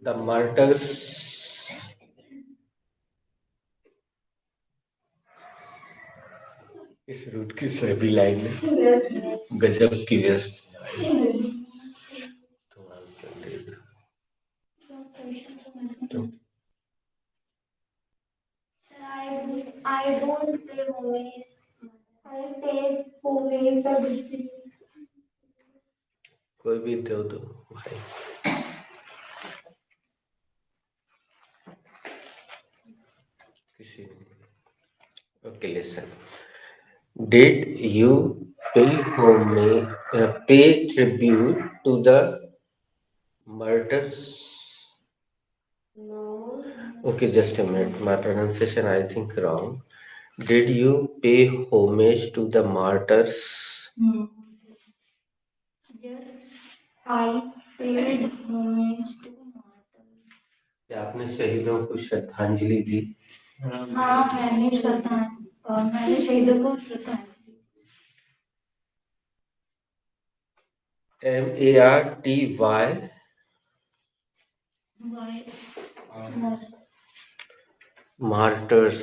The martyrs. इस root की सभी लाइन गजब की व्यस्त थोड़ा I don't pay homage. I pay homage the district. कोई भी दो दो भाई किसी okay listen did you pay homage pay tribute to the martyrs No. okay just a minute my pronunciation I think wrong did you pay homage to the martyrs Yes, I paid homage to martyrs. क्या आपने शहीदों को श्रद्धांजलि दी हाँ मैंने शहीदों को श्रद्धांजलि marty martyrs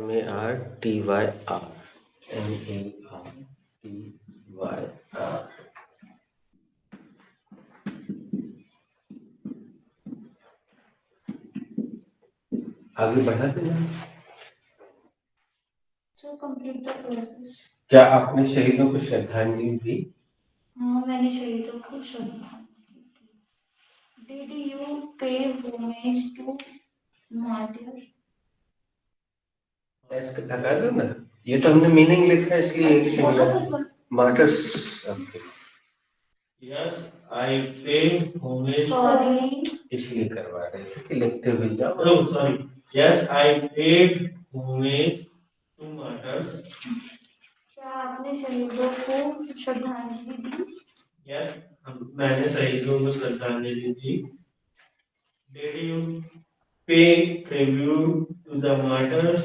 martyr martyr आगे बढ़ा देना So complete the process. क्या आपने शहीदों को श्रद्धांजलि दी हाँ मैंने शहीदों को श्रद्धांजलि दी. Did you pay homage to martyrs? S लगा दो ना ये तो हमने मीनिंग लिखा है इसलिए एक similar martyrs Yes, I paid homage. Sorry. इसलिए करवा रहे थे कि लिखते हुए जाओ No, sorry. Yes, I paid homage to martyrs. क्या आपने शहीदों को श्रद्धांजलि दी? Yes, मैंने शहीदों को श्रद्धांजलि दी. Did you pay tribute to the martyrs?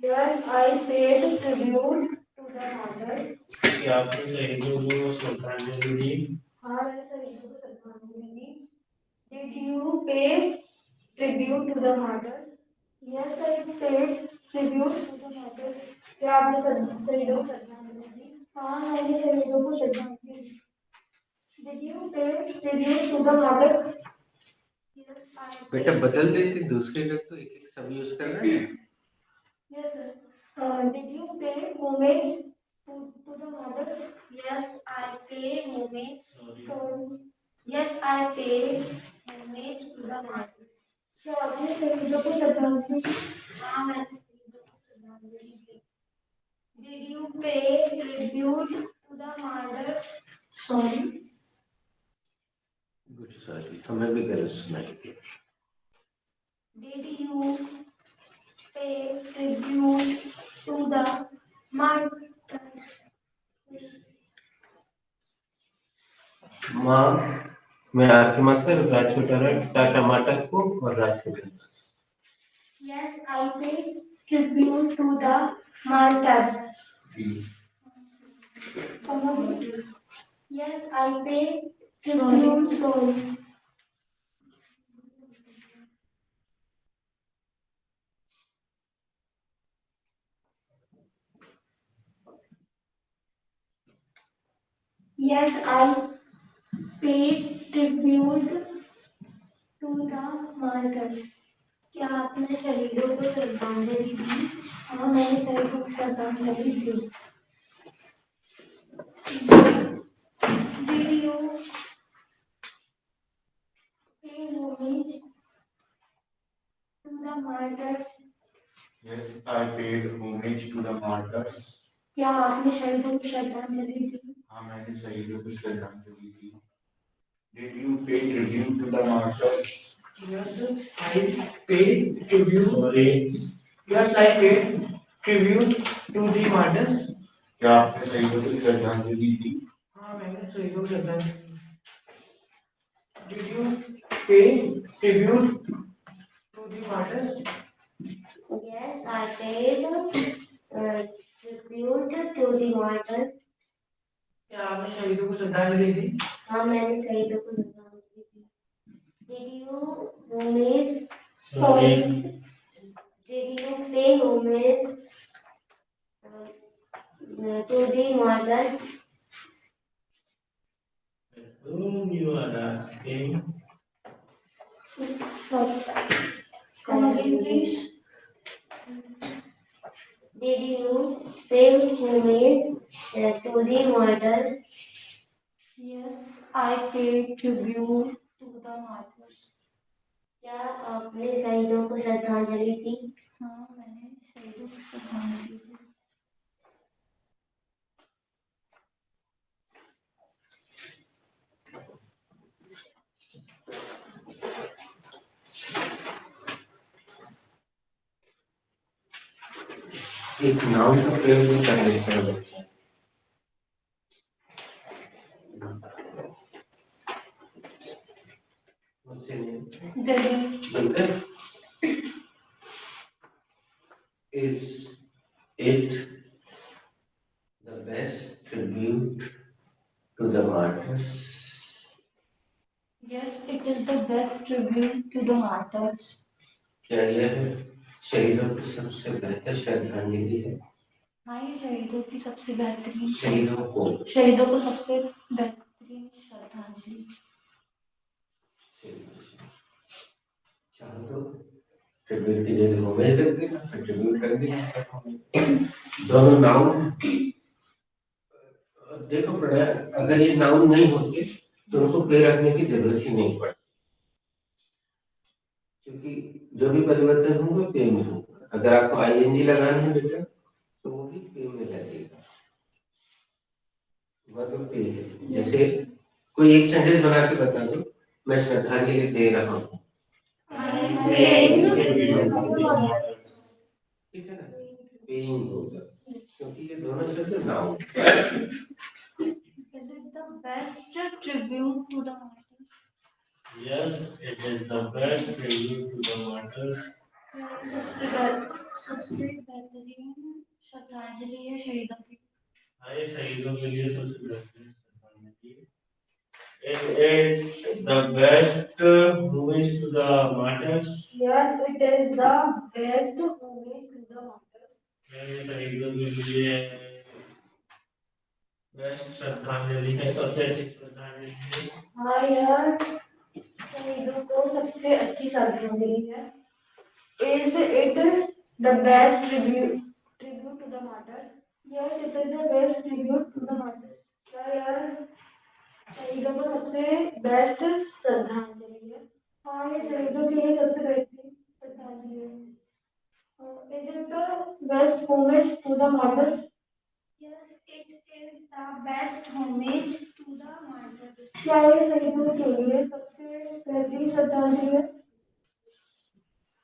Yes, I paid tribute to the martyrs. क्या आपने शहीदों को श्रद्धांजलि दी? हाँ मैंने शहीदों को श्रद्धांजलि दी. Did you pay tribute to the martyrs? Yes, I paid tribute to the martyrs. क्या आपने शहीदों को श्रद्धांजलि दी? हाँ मैंने शहीदों को श्रद्धांजलि दी. Did you pay tribute to the martyrs? Yes, I paid. बेटा बदल देते दूसरे लोग तो एक एक सब यूज कर रहे हैं Yes, sir. Did you pay homage to the martyrs? Yes, I pay homage. Sorry. Yes, I pay homage to the martyrs. क्या आपने शहीदों को श्रद्धांजलि दी? हाँ मैंने शहीदों को श्रद्धांजलि दी. Did you pay tribute to the martyrs? Sorry. Good sorry हमें भी गलत सुनाई Did you pay tribute to the martyrs? माँ मैं आपके मतलब राज छोटा टमाटर को और राज छोटा Yes, I pay tribute to the martyrs. Yes, I pay tribute. Sorry. Yes, I pay tribute to the martyrs. क्या आपने शहीदों को श्रद्धांजलि दी? हाँ मैंने शहीदों को श्रद्धांजलि दी. Did you pay homage to the martyrs? Yes, I paid homage to the martyrs. क्या आपने शहीदों को श्रद्धांजलि दी? हाँ मैंने शहीदों को श्रद्धांजलि दी. Did you pay tribute to the martyrs? Yes, I paid tribute. Sorry. Yes, I paid tribute to the martyrs. क्या आपने शहीदों को श्रद्धांजलि दी? हाँ मैंने शहीदों को श्रद्धांजलि दी. Did you pay tribute to the martyrs? Yes, I paid tribute to the martyrs. क्या आपने शहीदों को श्रद्धांजलि दी? हाँ मैंने शहीदों को श्रद्धांजलि homage? Sorry. Did you pay homage to the martyrs? Whom you are asking? Sorry. Come again, please. Did you pay homage to the martyrs? Yes, I paid tribute to the martyrs. क्या आपने शहीदों को श्रद्धांजलि दी? हाँ, मैंने शहीदों को श्रद्धांजलि दी। एक नाउन का प्रयोग भी कर लेते हैं बच्चे। मुझसे नहीं। Is it the best tribute to the martyrs? Yes, it is the best tribute to the martyrs. क्या यह शहीदों की सबसे बेहतर श्रद्धांजलि है? हाँ, ये शहीदों की सबसे बेहतरीन शहीदों को सबसे बेहतरीन श्रद्धांजलि। चाहो तो ट्रिब्यूट की जगह होमेज रख देना, फिर ट्रिब्यूट रख देना। दोनों नाउन देखो पड़ा, अगर ये नाउन नहीं होते तो उनको पे रखने की जरूरत ही नहीं पड़ती, क्योंकि जो भी परिवर्तन होगा पे में होगा। अगर आपको आईएनजी लगाना है बेटा तो वो भी पे में लगेगा, वर्ब पे है। जैसे कोई एक सेंटेंस बना के बता दो, मैं श्रद्धांजलि दे रहा हूँ, ठीक है ना, पेइंग होगा, क्योंकि ये दोनों शब्द noun. Is it the best tribute to the martyrs? Yes, it is the best tribute to the martyrs. सबसे बेहतरीन श्रद्धांजलि है शहीदों की। हाँ, ये शहीदों के लिए सबसे बेहतरीन श्रद्धांजलि है। Is it the best homage to the martyrs? Yes, it is the best homage to the martyrs. ये शहीदों के लिए बेस्ट श्रद्धांजलि है, सबसे अच्छी श्रद्धांजलि है। हाँ यार, शहीदों को सबसे अच्छी श्रद्धांजलि है। Is it the best tribute to the martyrs? Yes, it is the best tribute to the martyrs. क्या यार, शहीदों को सबसे बेस्ट श्रद्धांजलि है। हाँ, ये शहीदों के लिए सबसे बेहतरीन श्रद्धांजलि है। Is it the best homage to the martyrs? Yes, it is the best homage to the martyrs. क्या ये शहीदों के लिए सबसे बेहतरीन श्रद्धांजलि है?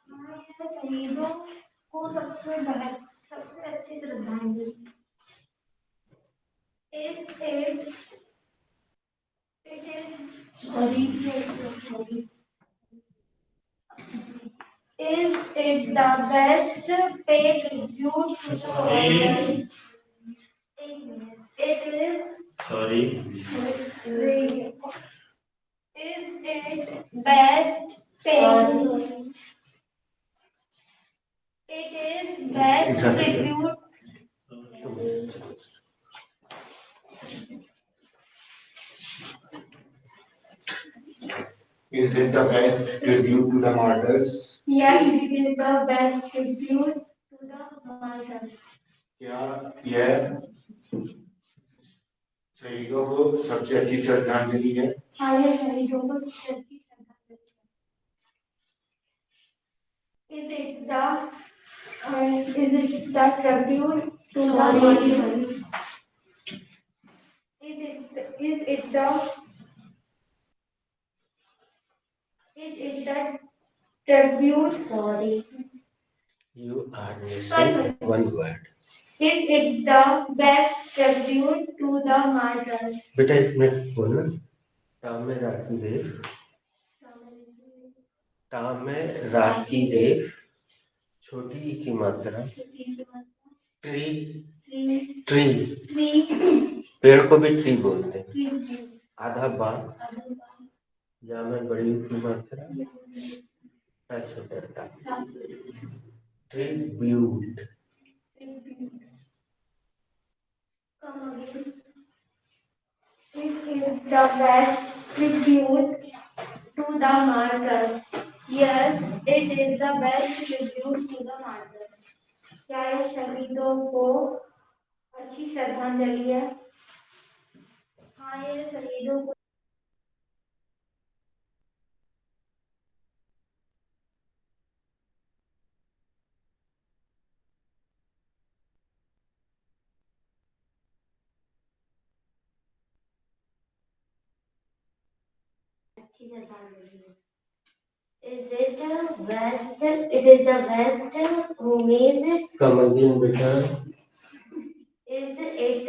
हाँ, यह शहीदों को सबसे अच्छी श्रद्धांजलि। Is it is sorry. Is it the best paid tribute to the martyrs? It is. Sorry. Is it best paid? It is best tribute. Is it the best tribute to the martyrs? Yes, it is the best tribute to the martyrs. क्या यह शहीदों को सबसे अच्छी श्रद्धांजलि है? हाँ, ये शहीदों को सबसे अच्छी श्रद्धांजलि है। Is it the tribute to the martyrs? Is it the tribute? Sorry. You are Sorry. missing one word. Is it the best tribute to the martyrs? बेटा इसमें बोलना, टाम में राखी देव, टाम में राखी देव, छोटी ई की मात्रा, ट्री, पेड़ को भी ट्री बोलते हैं, आधा बा, या में बड़ी की मात्रा, Rachudata. Tribute. Tribute. Come again. This is the best tribute to the martyrs. Yes, it is the best tribute to the martyrs. क्या यह शहीदों को अच्छी श्रद्धांजलि है? हाँ, ये शहीदों को अच्छी श्रद्धांजलि है. Is it the best? It is the best homage. Come again, beta. Is it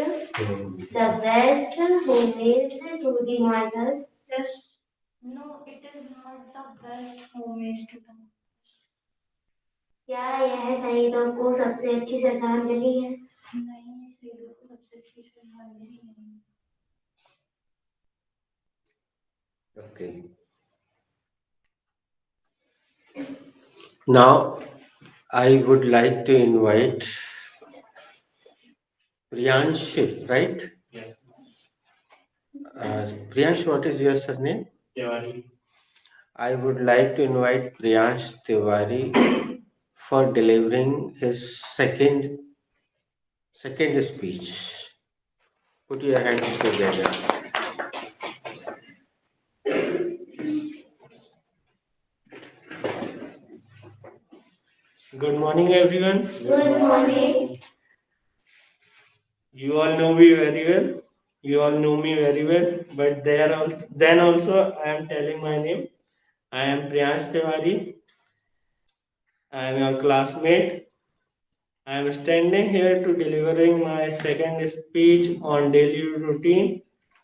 the best homage to the martyrs? Yes. No, it is not the best homage to the martyrs. क्या यह शहीदों को सबसे अच्छी श्रद्धांजलि है? नहीं, शहीदों को सबसे अच्छी श्रद्धांजलि नहीं. Okay. Now, I would like to invite Priyansh, right? Yes. Priyansh, what is your surname? Tiwari. I would like to invite Priyansh Tiwari for delivering his second speech. Put your hands together. Good morning, everyone. Good morning. You all know me very well. You all know me very well. But then also I am telling my name. I am Priyansh Tiwari. I am your classmate. I am standing here to delivering my second speech on daily routine,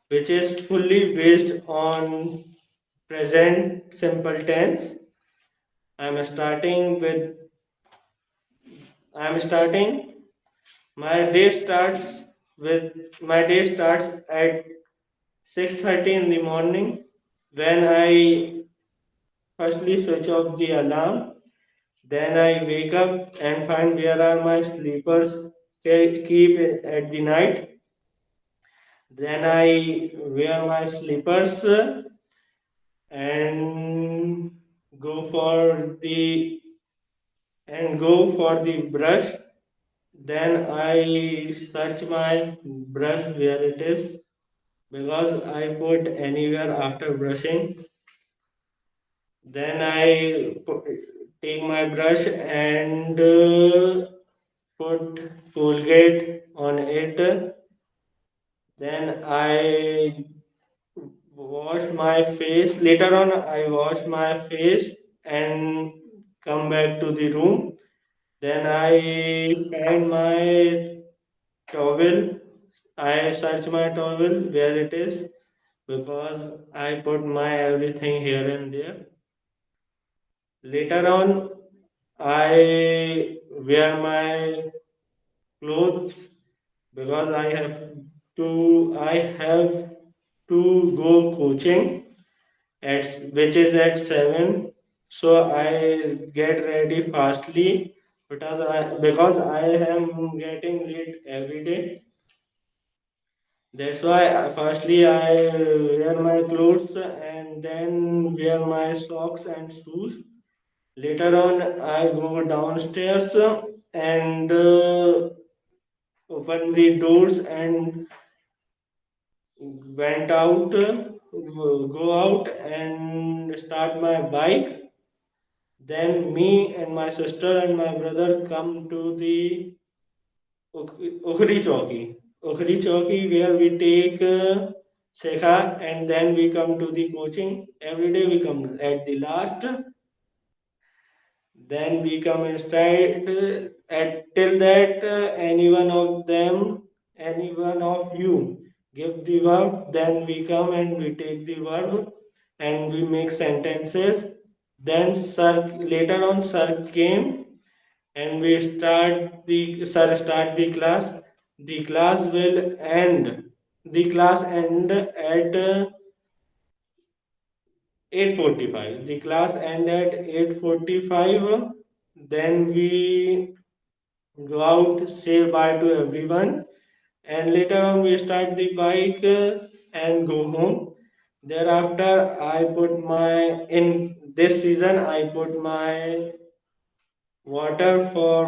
which is fully based on present simple tense. I am starting. My day starts at 6:30 in the morning when I firstly switch off the alarm. Then I wake up and find where are my sleepers keep at the night. Then I wear my slippers and go for the brush. Then I search my brush where it is because I put anywhere after brushing. Then I take my brush and put Colgate on it. Then I wash my face. Later on, I wash my face and come back to the room. Then I find my towel. I search my towel where it is because I put my everything here and there. Later on, I wear my clothes because I have to go coaching which is at 7. So I get ready fastly because I am getting late every day. That's why firstly I wear my clothes and then wear my socks and shoes. Later on, I go downstairs and open the doors and go out and start my bike. Then me and my sister and my brother come to the Ukhri Chowki. Ukhri Chowki where we take Sekha and then we come to the coaching. Every day we come at the last. Then we come inside till that any one of you give the verb, then we come and we take the verb and we make sentences. Then later on sir came and start the class. The class will end. The class end at 8:45. The class ended at 8:45. Then we go out, say bye to everyone, and later on we start the bike and go home. Thereafter, I put my in this season I put my water for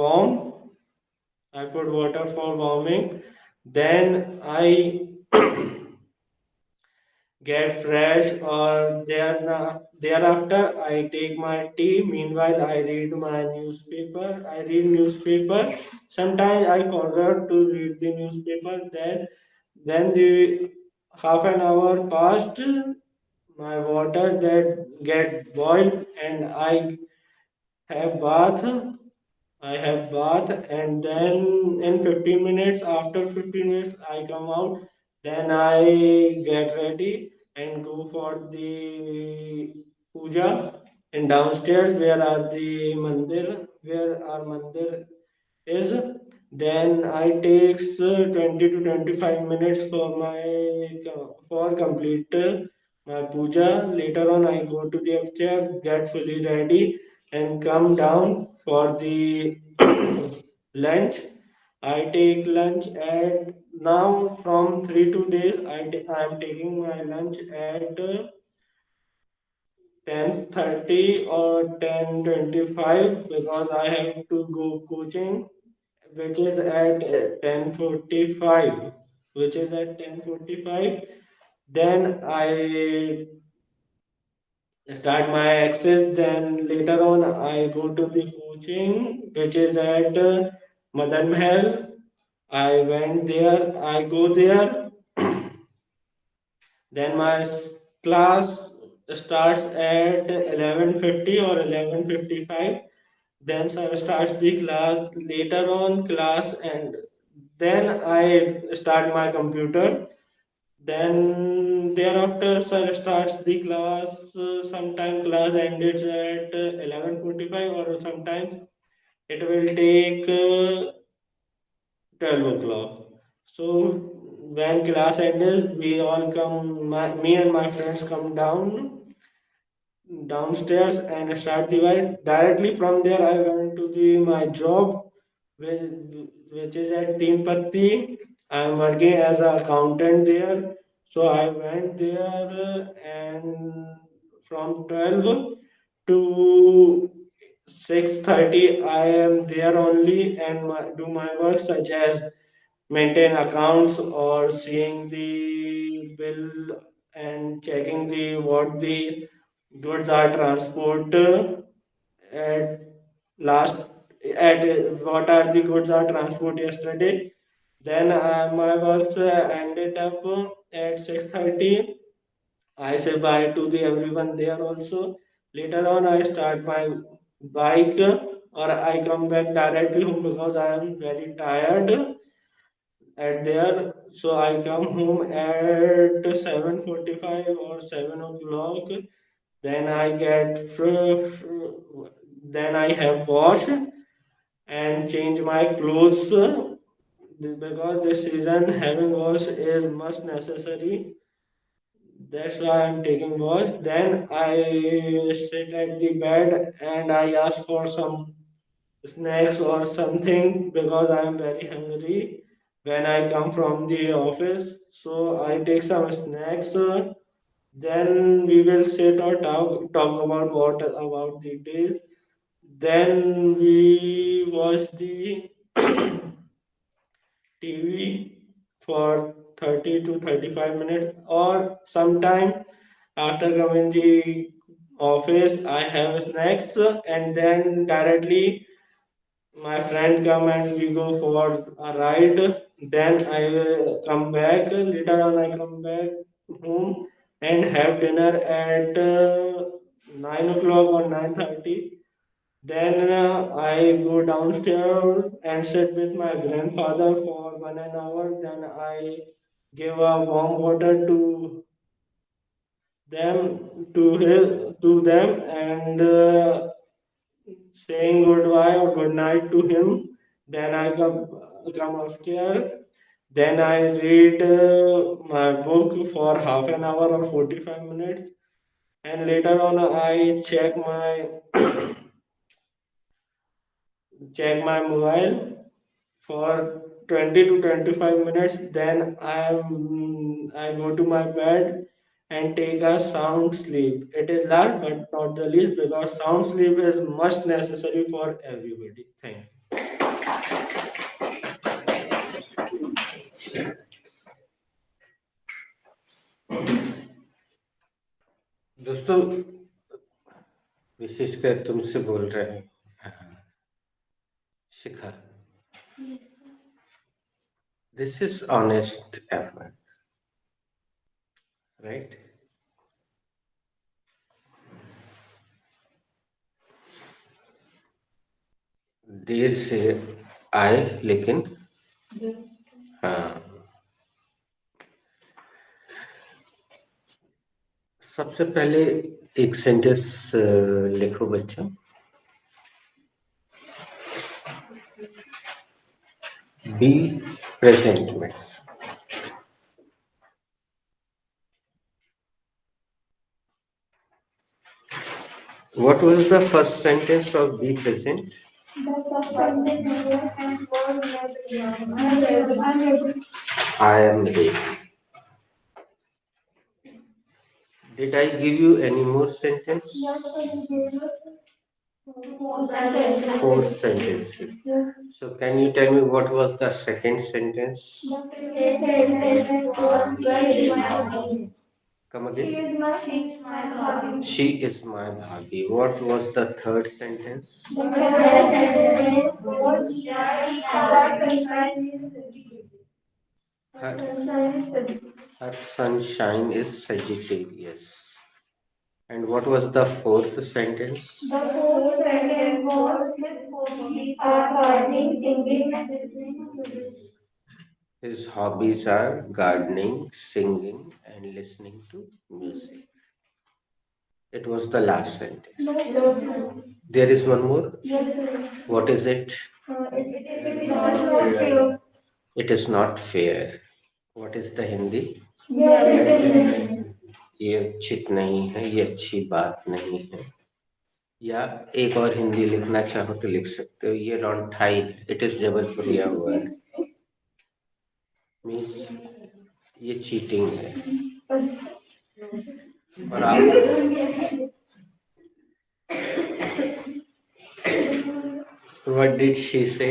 warm. I put water for warming. Then I get fresh or thereafter I take my tea. Meanwhile, I read my newspaper. I read newspaper. Sometimes I forgot to read the newspaper. Then when the half an hour passed, my water that get boiled and have bath. I have bath and then in 15 minutes, after 15 minutes, I come out. Then I get ready and go for the puja. And downstairs, where our mandir is. Then I takes 20 to 25 minutes for complete my puja. Later on, I go to the upstairs, get fully ready, and come down for the lunch. I take lunch at now from 3 to days. I am taking my lunch at 10:30 or 10:25 because I have to go coaching which is at 10:45, which is at 10:45. Then I start my access. Then later on I go to the coaching which is at Madan Mahal. I went there, I go there. Then my class starts at 11:50 or 11:55. Then sir starts the class later on class, and then I start my computer. Then thereafter sir starts the class. Sometime class ends at 11:45 or sometimes it will take 12 o'clock. So when class ends, we all come, me and my friends come downstairs and start the ride. Directly from there, I went to my job, which is at Teen Patti. I am working as an accountant there. So I went there and from 12 to 6:30 I am there only and do my work such as maintain accounts or seeing the bill and checking the what the goods are transport at last at what are the goods are transport yesterday. Then my work ended up at 6:30. I say bye to the everyone there also. Later on, I start my bike or I come back directly home because I am very tired at there. So I come home at 7:45 or 7 o'clock. Then I then I have wash and change my clothes because this season having wash is must necessary. That's why I'm taking wash. Then I sit at the bed and I ask for some snacks or something because I am very hungry when I come from the office. So I take some snacks. Then we will sit or talk about what about the days. Then we watch the TV for 30 to 35 minutes or sometime after coming the office I have snacks and then directly my friend come and we go for a ride. Then I will come back. Later on I come back home and have dinner at 9 o'clock or 9:30. Then I go downstairs and sit with my grandfather for 1 hour. Then I give a warm water to them and saying goodbye or good night to him. Then I come upstairs. Then I read my book for half an hour or 45 minutes, and later on I check my mobile for 20 to 25 minutes. Then I go to my bed and take a sound sleep. It is last but not the least, because sound sleep is must necessary for everybody. Thank you. दोस्तों, विशेषकर तुमसे बोल रहे हैं शिखा. Yes, sir. This is honest effort, right? देर से आए लेकिन हाँ. सबसे पहले एक सेंटेंस लिखो बच्चों. बी प्रेजेंट में. What was the first sentence of be present? I am ready. Did I give you any more sentence? Four sentences. So can you tell me what was the second sentence? Come again. She is my bhabhi. What was the third sentence? Her sunshine is Sagittarius. And what was the fourth sentence? His hobbies are gardening, singing, and listening to music. It was the last sentence. There is one more. What is it? It is not fair. What is the Hindi? ये उचित नहीं है, ये अच्छी बात नहीं है. या एक और हिंदी लिखना चाहो तो लिख सकते हो. ये रौंठाई है. इट इज जबलपुरिया वर्ड. मीन्स ये चीटिंग है. और आप व्हाट डिड शी से?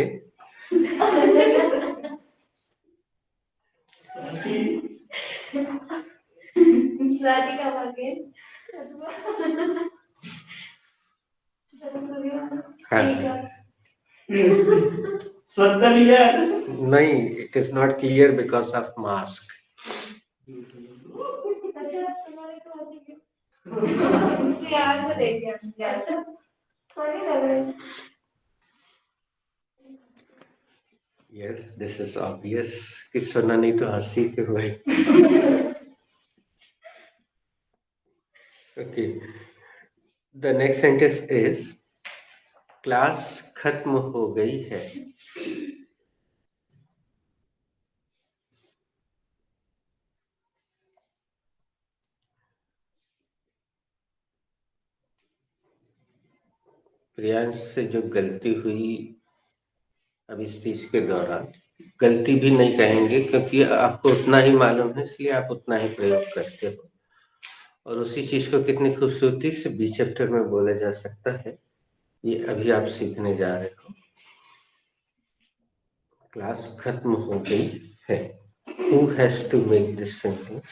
नहीं, it is not clear because of mask. Yes, this is obvious. कि सुना नहीं तो हंसी क्यों भाई? Okay. The next sentence is class खत्म हो गई है. प्रियांश से जो गलती हुई अभी स्पीच के दौरान, गलती भी नहीं कहेंगे क्योंकि आपको उतना ही मालूम है, इसलिए आप उतना ही प्रयोग करते हो. और उसी चीज को कितनी खूबसूरती से बी चैप्टर में बोला जा सकता है, ये अभी आप सीखने जा रहे हो. क्लास खत्म हो गई है. Who has to make this sentence?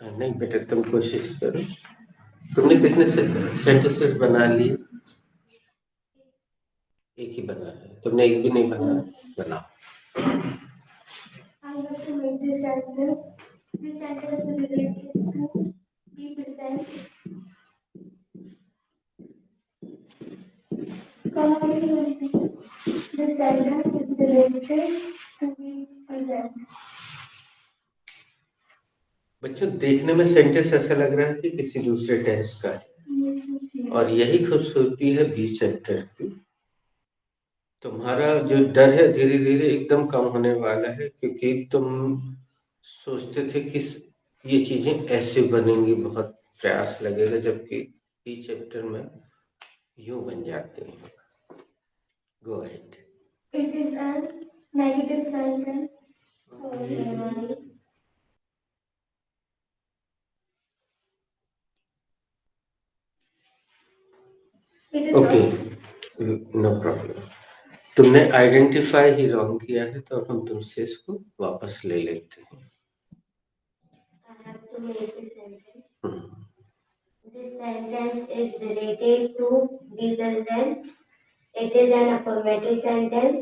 नहीं बेटा, तुम कोशिश करो. तुमने कितने सेंटेंसेस बना लिए? एक ही बना है. तुमने एक भी नहीं बनाया. बनाओ. I have to make this sentence. This sentence is related to be present. Come again. This sentence is related to be present. बच्चों, देखने में सेंटेंस ऐसा लग रहा है कि किसी दूसरे टेंस का है. और यही खूबसूरती है बी चैप्टर की। तुम्हारा जो डर है धीरे धीरे एकदम कम होने वाला है, क्योंकि तुम सोचते थे कि ये चीजें ऐसे बनेंगी, बहुत प्रयास लगेगा, जबकि बी चैप्टर में यूं बन जाते हैं। Go ahead. It is a negative sentence. Sorry, Emily. It is okay, not. No problem. तुमने आइडेंटिफाई ही रॉन्ग किया है, तो अब हम तुमसे इसको वापस ले लेते हैं। I have to make a sentence. Hmm, This sentence is related to be present. It is an affirmative sentence.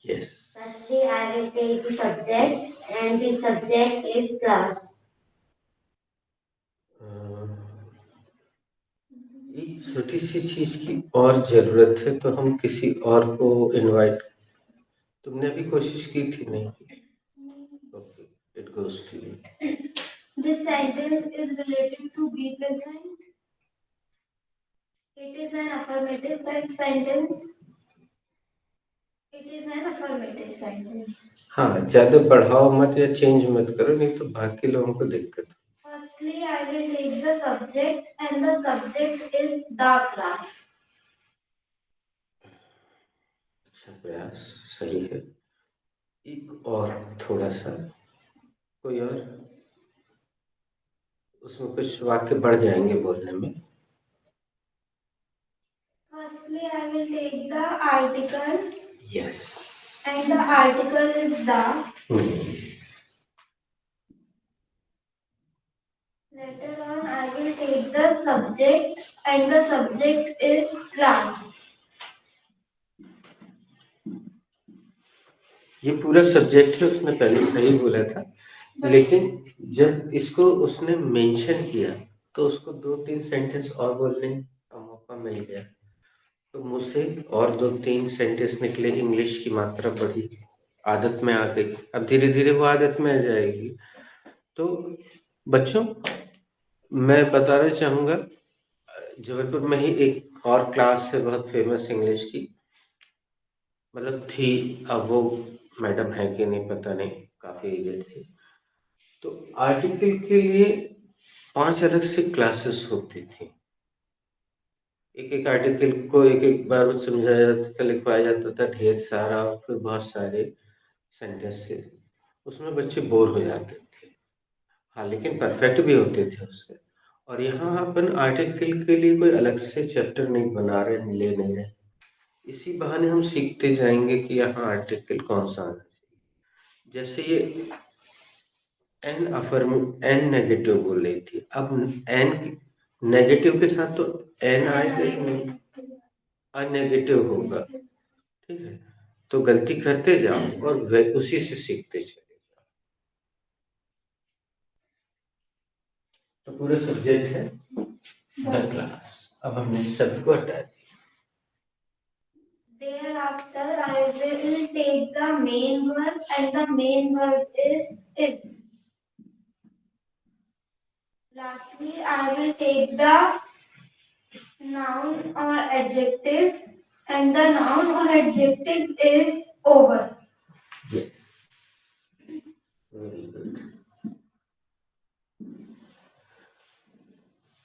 yes. Firstly, I will take the subject, and the subject is class. एक छोटी सी चीज की और जरूरत है, तो हम किसी और को इनवाइट। तुमने भी कोशिश की थी? नहीं? Okay, it goes to you. This sentence is related to be present. It is an affirmative sentence. It is an affirmative sentence. हाँ, ज्यादा बढ़ाओ मत या चेंज मत करो, नहीं तो बाकी लोगों को दिक्कत हो। Firstly, I will take the subject, and the subject is the class. अच्छा प्रयास, सही है। एक और थोड़ा सा, कोई और, उसमें कुछ वाक्य बढ़ जाएंगे बोलने में। Firstly, I will take the article, yes. and the article is the. Later on, I will take the subject, and the subject is class. ये पूरा सब्जेक्ट है, उसने पहले सही बोला था, लेकिन जब इसको उसने मेंशन किया तो उसको 2-3 सेंटेंस और बोलने का मौका मिल गया, तो मुझसे और 2-3 सेंटेंस निकले, इंग्लिश की मात्रा बढ़ी, आदत में आ गई। अब धीरे धीरे वो आदत में आ जाएगी। तो बच्चों, मैं बताना चाहूंगा, जबलपुर में ही एक और क्लास है बहुत फेमस इंग्लिश की, मतलब थी, अब वो मैडम है कि नहीं पता नहीं, काफी एजेड थी। तो आर्टिकल के लिए 5 अलग से क्लासेस होती थी। एक एक आर्टिकल को एक एक बार समझाया जाता था, लिखवाया जाता था ढेर सारा, और फिर बहुत सारे सेंटेंसेस, उसमें बच्चे बोर हो जाते थे। हाँ, लेकिन परफेक्ट भी होते थे उससे। और यहाँ अपन आर्टिकल के लिए कोई अलग से चैप्टर नहीं बना रहे, ले नहीं रहे, इसी बहाने हम सीखते जाएंगे कि यहाँ आर्टिकल कौन सा आना चाहिए। जैसे ये एन नेगेटिव बोल रही थी, अब एन नेगेटिव के साथ तो एन आएगा ही नहीं, अनेगेटिव होगा। ठीक है, तो गलती करते जाओ और उसी से सीखते चले जाओ। तो पूरा सब्जेक्ट है द क्लास। अब हमने शब्द को हटा दिया। Thereafter, I will take the main verb, and the main verb is. Lastly, I will take the noun or adjective, and the noun or adjective is over. Yes, very good।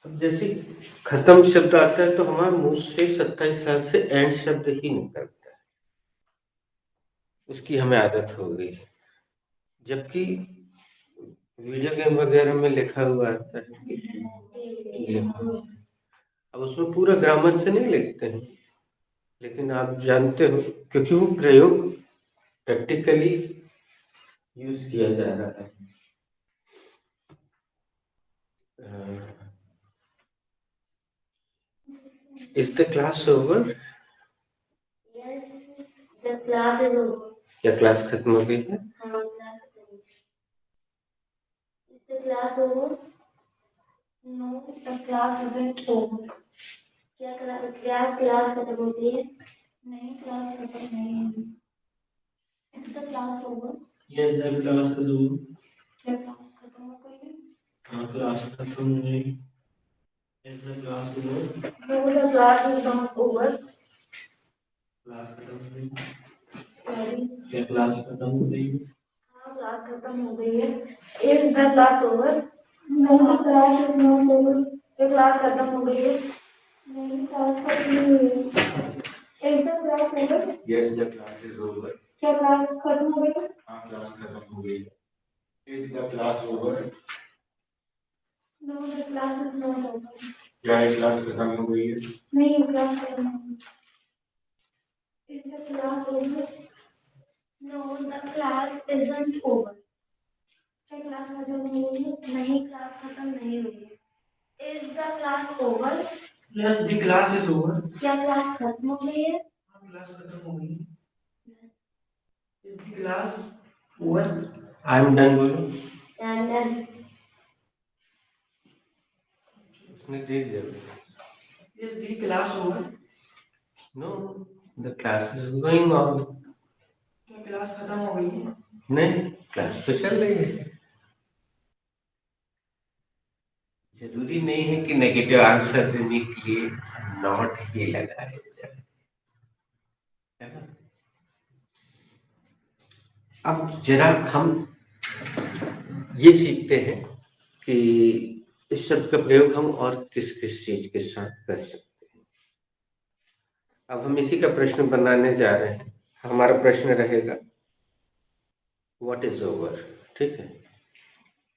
अब जैसे खत्म शब्द आता है तो हमारे मुंह से 27 साल से एंड शब्द ही निकलता है, उसकी हमें आदत हो गई। जबकि वीडियो गेम वगैरह में लिखा हुआ आता है गेम, अब उसमें पूरा ग्रामर से नहीं लिखते हैं, लेकिन आप जानते हो क्योंकि वो प्रयोग प्रैक्टिकली यूज किया जा रहा है। Is the class over? Yes, the class is over. क्या क्लास खत्म हो गई है? हाँ, class खत्म। Is the class over? No, the class isn't over. क्या क्लास खत्म होती है? नहीं, क्लास खत्म नहीं होती। Is the class over? Yes, the class is over. क्या क्लास खत्म हो गई है? हाँ, क्लास खत्म हुई। Is the class over? No, the class is not over. Class खत्म हो गई? Sorry. क्या क्लास खत्म हो गई? हाँ, क्लास खत्म हो गई है. Is the class over? No, the class is not over. क्या क्लास खत्म हो गई है? नहीं, क्लास खत्म नहीं हुई है. Is the class over? Yes, the class is over. क्या क्लास खत्म हो गई है? हाँ, क्लास खत्म हो गई. Is the class over? No, the class is not over. क्या ये क्लास खत्म हो गई है? नहीं, क्लास खत्म हो गई. Is the class over? No, the class isn't over. क्या क्लास खत्म हो गई है? नहीं, क्लास खत्म नहीं हुई है. Is the class over? Yes, the class is over. क्या क्लास खत्म हो गई है? हाँ, क्लास खत्म हो गई. Is the class over? I am done बोलो. And उसने दे दिया. Is the class over? No, the class is going on. क्या क्लास खत्म हो गई है? नहीं, क्लास तो चल रही है. जरूरी नहीं है कि नेगेटिव आंसर देने के लिए नॉट ही लगाया जाए, है ना. अब जरा हम ये सीखते हैं कि इस शब्द का प्रयोग हम और किस किस चीज के साथ कर सकते हैं. अब हम इसी का प्रश्न बनाने जा रहे हैं. हमारा प्रश्न रहेगा व्हाट इज ओवर. ठीक है,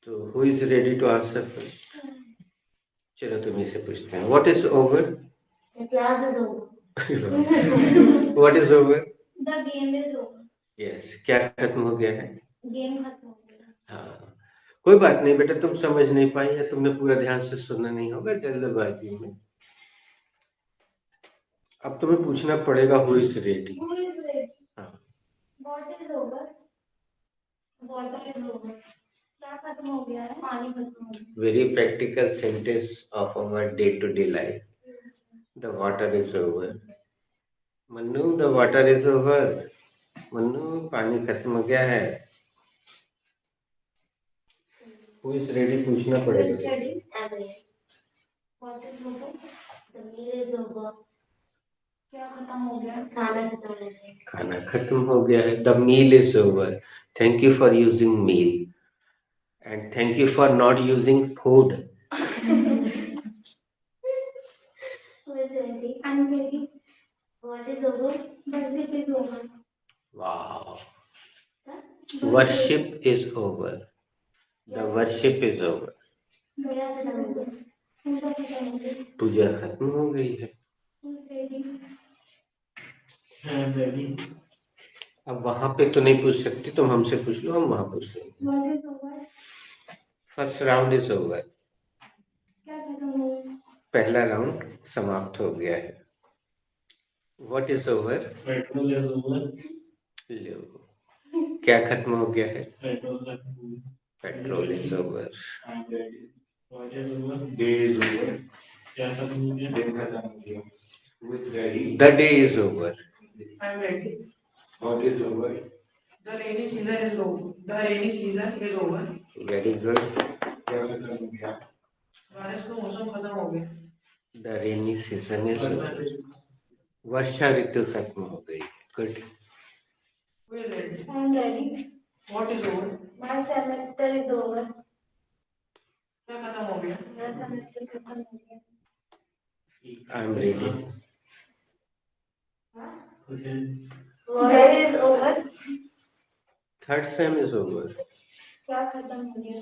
तो who is ready to answer first. चलो तुम से पूछते हैं. What is over. the class is over. What is over. The game is over. Yes, क्या खत्म हो गया है. Game खत्म हो गया. हाँ, कोई बात नहीं बेटा, तुम समझ नहीं पाई या तुमने पूरा ध्यान से सुना नहीं होगा जल्दबाजी में. अब तुम्हें पूछना पड़ेगा who is ready. Who is ready? हाँ. What is over? Water is over. क्या खत्म हो गया है? पानी खत्म हो गया. Very practical sentence of our day-to-day life. The water is over. Mannu, the water is over. Mannu, पानी खत्म हो गया है. Who is ready पूछना Who is पड़ेगा. ready? I'm ready. What is over? The meal is over. क्या खत्म हो गया? खाना खत्म हो गया. खाना खत्म हो गया है. The meal is over. Thank you for using meal. And thank you for not using food. Who is ready? I'm ready. What is over? Worship is over. Wow. Huh? Worship is over. The worship is over. गया खत्म हो गया. पूजा खत्म हो गई. पूजा खत्म हो गई है. Who is ready? I am ready. अब वहां पे तो नहीं पूछ सकती, तुम हमसे पूछ लो, हम वहां पूछ लेंगे. What is over? First round is over. क्या खत्म हो गया? पहला राउंड समाप्त हो गया है. What is over. Petrol is over. लो, क्या खत्म हो गया है. Petrol खत्म हो गई. Petrol is over. I'm ready. What is over? Day is over. क्या खत्म हो गया? दिन खत्म हो गया. Who is ready? The day is over. I am ready. What is over? The rainy season is over. The rainy season is over. Very good. क्या खत्म हो गया? बारिश का मौसम खत्म हो गया. The rainy season is varsha over. ऋतु. वर्षा ऋतु खत्म हो गई. Good. Who is ready? I'm ready. What is over? My semester is over. क्या खत्म हो गया? मेरा semester खत्म हो गया. आई am ready. What is over? Third sem is over. क्या खत्म हो गया?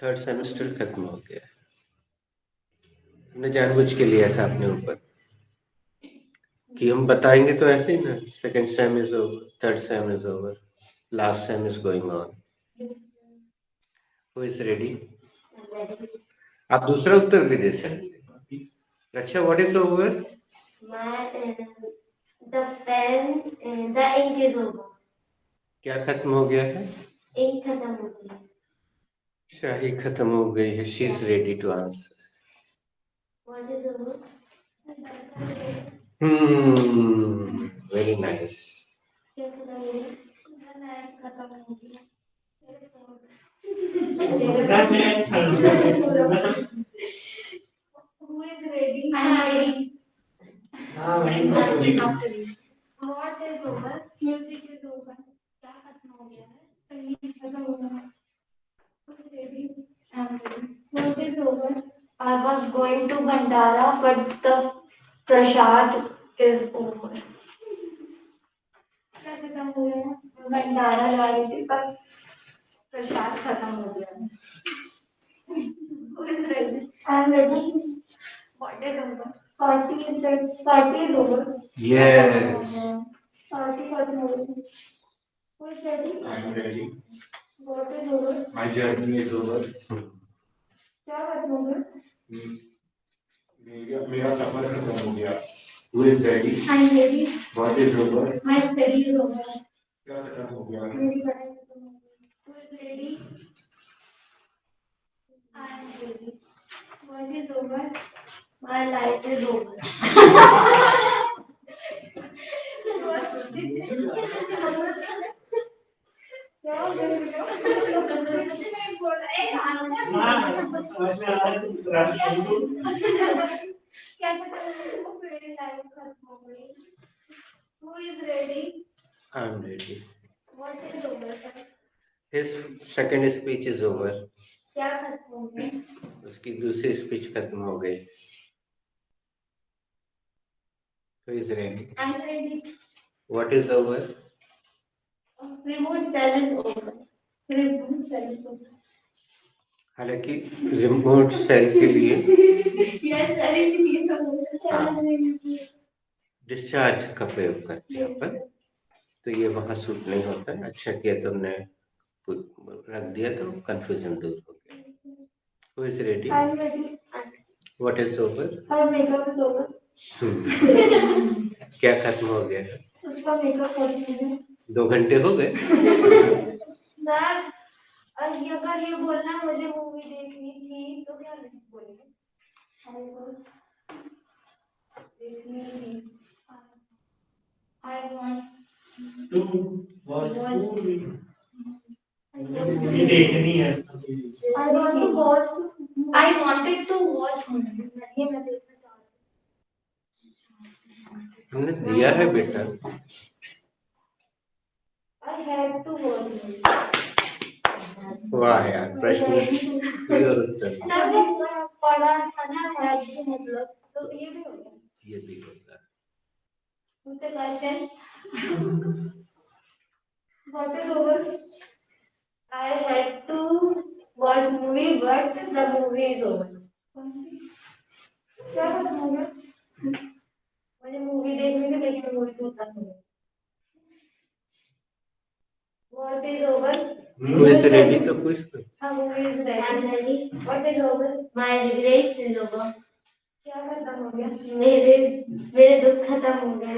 थर्ड सेमेस्टर खत्म हो गया. हमने जानबूझ के लिया था अपने ऊपर कि हम बताएंगे तो ऐसे ही ना. Second sem is over, third sem is over, last sem is going on. Who is ready. I'm ready. आप दूसरा उत्तर भी दे सकते. Raksha, what is over. The pen, the ink is over. क्या खत्म हो गया है. Ink खत्म हो गया. शाही खत्म हो गई है. She is ready to answer. What is over? Very nice. क्या खत्म हो गया? The night खत्म हो गया. ready? I am ready. हाँ वही What is over? Music is over. क्या खत्म हो गया है? संगीत खत्म हो गया है. Who is ready? I am ready. What is over? I was going to Bhandara, but the prasad is over. क्या खत्म हो गया है? भंडारा जा रही थी पर प्रसाद खत्म हो गया है. Who is ready? I am ready. What is over? Party is ready. Party is over. Yes. Party खत्म हो गई. Who is ready? I am ready. What is over? My journey is over. क्या खत्म हो गया? मेरा सफर खत्म हो गया. Who is ready? I am ready. What is over? My study is over. क्या खत्म हो गया? मेरी पढ़ाई खत्म हो गई. Who is ready? I am ready. What is over? My life is over. क्या हो गया? कुछ नहीं बोला. एक आंसर. क्या पता मेरी लाइफ खत्म हो गई. Who is ready? I am ready. What is over, sir? His second speech is over. क्या खत्म हो गया? उसकी दूसरी स्पीच खत्म हो गई. Who is ready? I am ready. What is over? Remote cell is over. Remote cell is over. हालांकि रिमोट सेल के लिए Yes, sir. इसलिए तो बोला. डिस्चार्ज का प्रयोग करते हैं अपन, तो ये वहां सूट नहीं होता है. अच्छा किया तुमने रख दिया तो कंफ्यूजन दूर हो गया. Who is ready? I am ready. What is over? Her makeup is over. क्या खत्म हो गया है? उसका मेकअप खत्म हो गया. 2 घंटे हो गए. सर, अगर ये बोलना मुझे मूवी देखनी थी तो क्या नहीं बोलेंगे? देखनी थी. I want तू watch Watch. movie. मुझे मूवी देखनी है. I want to watch. I wanted to watch movie. ये मैं देखना चाहती हमने दिया है बेटा. हूँ. I had to watch movie. वाह यार, प्रश्न कोई और उत्तर नहीं. सर पढ़ा था ना had to मतलब तो ये भी हो गया. ये भी होता है. मुझसे question. What is over? I had to watch movie, but the movie is over. क्या खत्म हो गया? मुझे मूवी देखनी थी लेकिन मूवी तो खत्म हो गई. What is over? Who is ready तो पूछ लो. हाँ, movie is ready. I am ready. What is over? My regrets is over. क्या खत्म हो गया? मेरे दुख खत्म हो गए.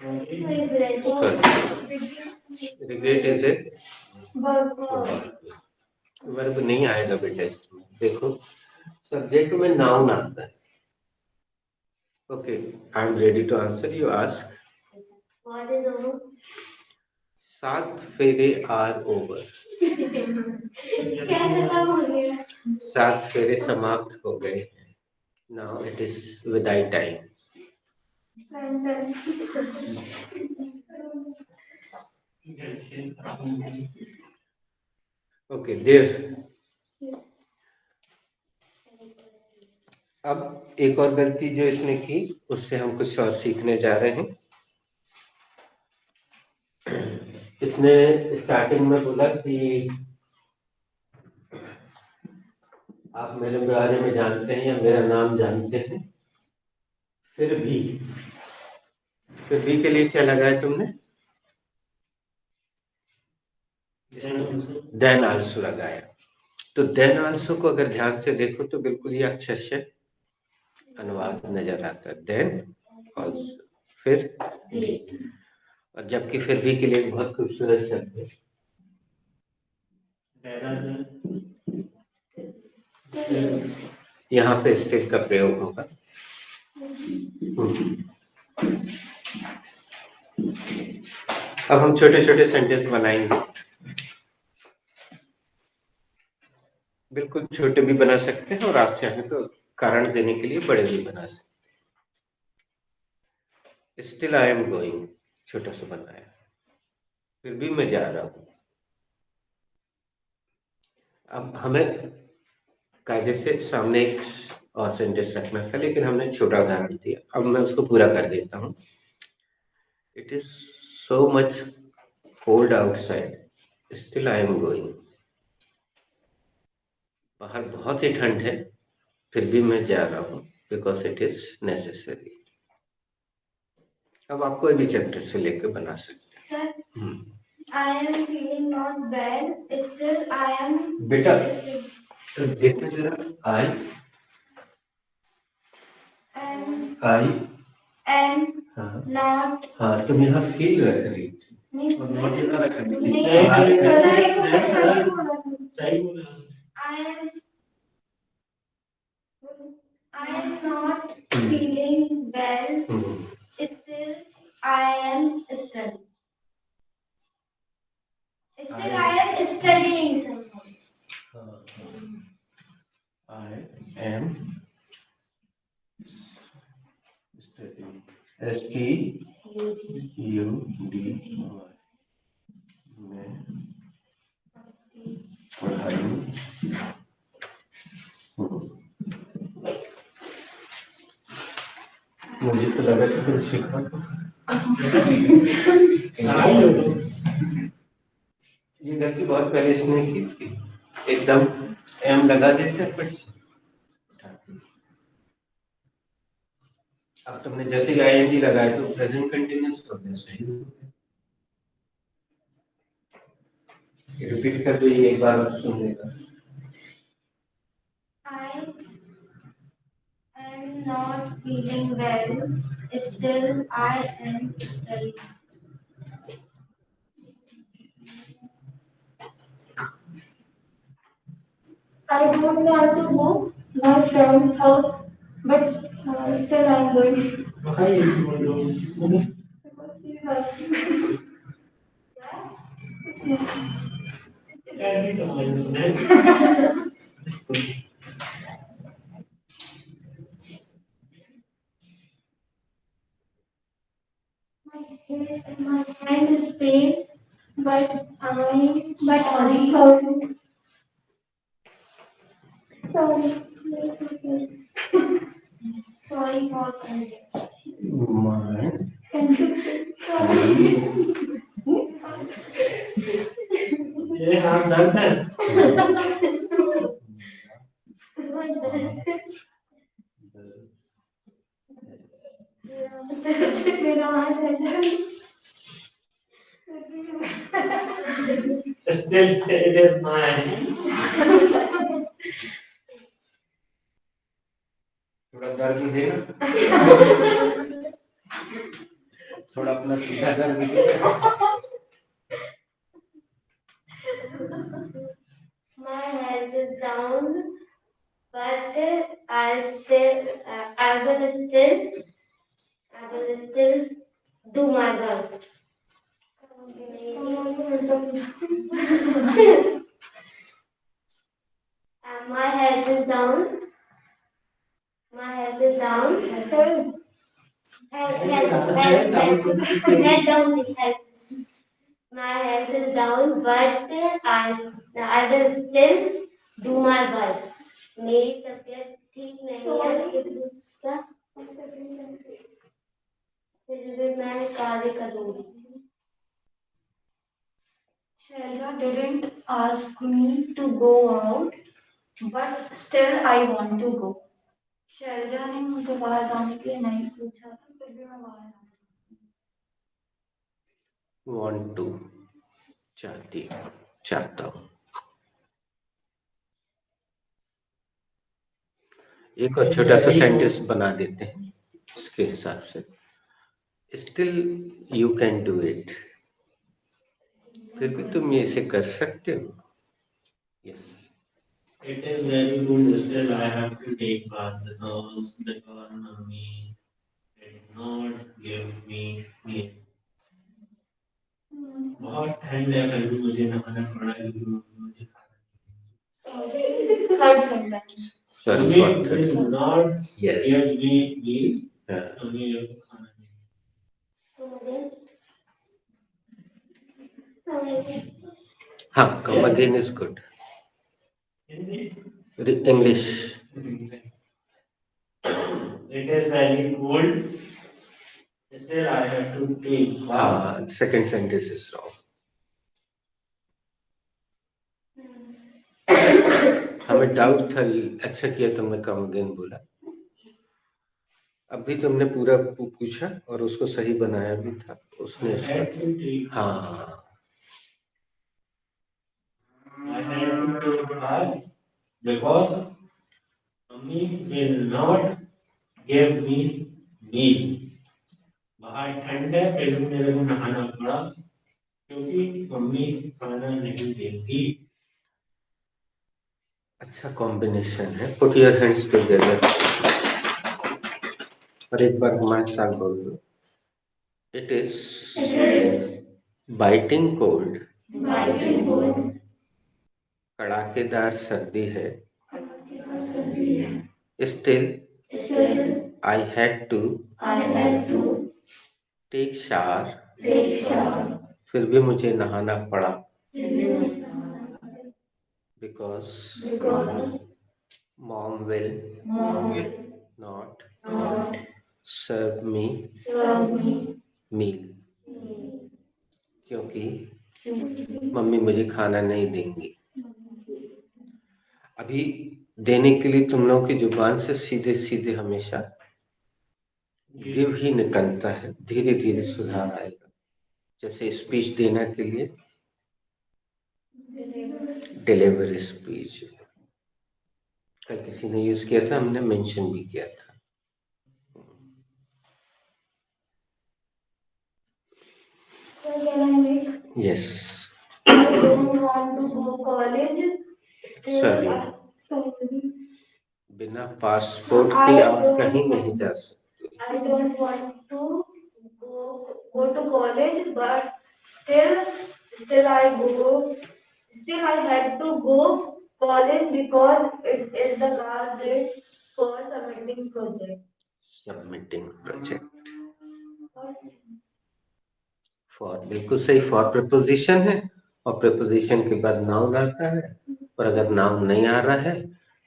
Who is ready? Regret is a Verb. Verb नहीं आएगा बेटा इसमें. देखो सब्जेक्ट में नाउन आता है. Okay, I am ready to answer. You ask. What is over? 7 फेरे आर ओवर. क्या खत्म हो गया? 7 फेरे समाप्त हो गए. नाउ इट इज विदाई टाइम. ओके देव. अब एक और गलती जो इसने की उससे हम कुछ और सीखने जा रहे हैं. इसने स्टार्टिंग में बोला कि आप मेरे बारे में जानते हैं या मेरा नाम जानते हैं. फिर भी के लिए क्या लगाया तुमने? देन आल्सो लगाया. तो देन आल्सो को अगर ध्यान से देखो तो बिल्कुल ही अक्षरशः अनुवाद नजर आता है. देन आल्सो, फिर भी. और जबकि फिर भी के लिए एक बहुत खूबसूरत शब्द है. यहाँ पे स्टिल का प्रयोग होगा. अब हम छोटे छोटे सेंटेंस बनाएंगे. बिल्कुल छोटे भी बना सकते हैं और आप चाहें तो कारण देने के लिए बड़े भी बना सकते हैं। स्टिल आई एम गोइंग, छोटा सा बनाया, फिर भी मैं जा रहा हूं। अब हमें कायदे से सामने एक और सेंटेंस रखना था, लेकिन हमने छोटा उदाहरण दिया। अब मैं उसको पूरा कर देता हूँ। It is so much cold outside, still I am going. बाहर बहुत ही ठंड है, फिर भी मैं जा रहा हूँ, बिकॉज इट इज नेसेसरी। अब आप कोई भी चैप्टर से लेकर बना सकते Sir, हैं। I am feeling not well. Still, I am. बेटा तो देखो जरा, आई am हाँ not. हाँ, तुम यहाँ फील रख रही थी और नॉट यहाँ रख रही थी। नहीं, सही बोला। I am not feeling well. Still, I am studying. Still, I am studying something. I am studying. STUDY। मैं पढ़ाई हूँ। मुझे तो लगा कि कुछ सीखा। ये गलती बहुत पहले इसने की थी, एकदम एम लगा देते हैं पर अब तुमने जैसे ही आईएनजी लगाया तो प्रेजेंट कंटिन्यूअस हो गया। सही रिपीट कर दो, ये एक बार और सुन लेगा। I am not feeling well. Still, I am studying. I don't want to go my friend's house, but still I am going. Why you want to? Because he is asking me. Can be the My hand is pain, but sorry. Sorry. Sorry for My ये हाथ दर्द है। मेरा हाथ ऐसा Still it is mine. थोड़ा दर्द देना, थोड़ा अपना सीधा दर्द देना। My health is down, but I will still do my work. My health is down. My health is down. Head down. My health is down, but I will still do my work. मेरी तबीयत ठीक नहीं है, क्या? फिर भी मैं कार्य करूँगी। Shelja didn't ask me to go out, but still I want to go. Shelja ने मुझे बाहर जाने के लिए नहीं पूछा था, फिर भी मैं बाहर Want to, चाहता हूँ। एक और छोटा सा सेंटेंस बना देते हैं इसके हिसाब से। Still you can do it। फिर भी तुम ये इसे कर सकते हो। Yes. It is very good. Still, I have to take bath because mummy did not give me meal. बहुत ठंड है, कल भी मुझे नहाना पड़ा क्योंकि मम्मी मुझे खाना third sentence. Sorry Mummy for third. will not Yes. give me meal. हाँ, मम्मी मेरे को खाना नहीं। हाँ, come again is good. Hindi English. It is very cold. Still I have to take bath. हाँ, second sentence is wrong. हमें doubt था ये, अच्छा किया तुमने come again बोला। अभी तुमने पूरा पूछा और उसको सही बनाया भी था उसने I उसका। had to take हाँ, I had to take bath because mummy will not give me meal. बाहर ठंड है फिर भी मेरे को नहाना पड़ा क्योंकि मम्मी खाना नहीं देती। अच्छा कॉम्बिनेशन है। Put your hands together और एक बार हमारे साथ बोल दो। It is biting cold, कड़ाकेदार सर्दी है। Still I had to take shower, फिर भी मुझे नहाना पड़ा। Because mom will not serve me meal, क्योंकि मम्मी मुझे खाना नहीं देंगी। अभी देने के लिए तुम लोगों की जुबान से सीधे सीधे हमेशा गिव ही निकलता है, धीरे धीरे सुधार आएगा। जैसे स्पीच देने के लिए डिलीवर स्पीच, कल किसी ने यूज किया था, हमने मेंशन भी किया था। So can I make? Yes, I don't want to go college. Still, Sorry. sorry. बिना पासपोर्ट के आप कहीं नहीं जा सकते। I don't want to go to college, but still I had to go college because it is the last date for submitting project. Submitting project for, बिल्कुल सही। For preposition है और प्रीपोजिशन के बाद नाउन आता है, और अगर नाउन नहीं आ रहा है